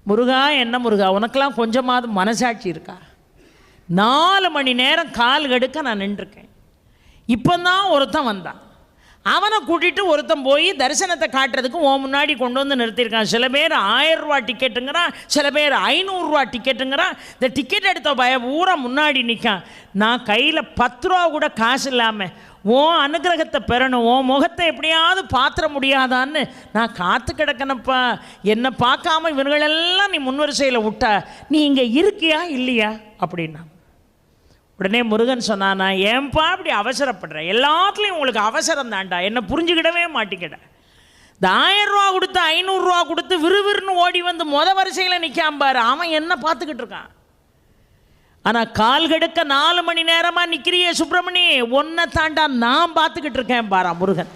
முருகா என்ன முருகா, உனக்கெல்லாம் கொஞ்சமாவது மனசாட்சி இருக்கா? 4 மணி நேரம் கால் கெடுக்க நான் நின்றுருக்கேன். இப்போ தான் ஒருத்தன் வந்தான், அவனை கூட்டிகிட்டு ஒருத்தன் போய் தரிசனத்தை காட்டுறதுக்கு முன்னாடி கொண்டு வந்து நிறுத்தியிருக்கான். சில பேர் 1000 ரூபா டிக்கெட்டுங்கிறான், சில பேர் 500 ரூபா டிக்கெட்டுங்கிறான். இந்த டிக்கெட் எடுத்த ஊரை முன்னாடி நிற்கான். நான் கையில் 10 ரூபா கூட காசு இல்லாமல் அனுகிரகத்தை பெறணும், முகத்தை எப்படியாவது பாத்திர முடியாதான்னு நான் காத்து கிடக்கணப்பா. என்னை பார்க்காம இவர்களெல்லாம் நீ முன்வரிசையில் விட்டா, நீ இங்கே இருக்கியா இல்லையா அப்படின்னா. உடனே முருகன் சொன்னானா, ஏன்பா இப்படி அவசரப்படுற? எல்லாத்துலேயும் உங்களுக்கு அவசரம் தாண்டா, என்னை புரிஞ்சுக்கிடவே மாட்டிக்கிட. இந்த 1000 ரூபா கொடுத்து 500 ரூபா கொடுத்து விறுவிறுன்னு ஓடி வந்து வரிசையில் நிற்காம்பாரு, அவன் என்ன பார்த்துக்கிட்டு இருக்கான். ஆனால் கால் கெடுக்க 4 மணி நேரமாக நிற்கிறியே சுப்பிரமணி, ஒன்றை தாண்டா நான் பார்த்துக்கிட்டு இருக்கேன் பாரா முருகன்.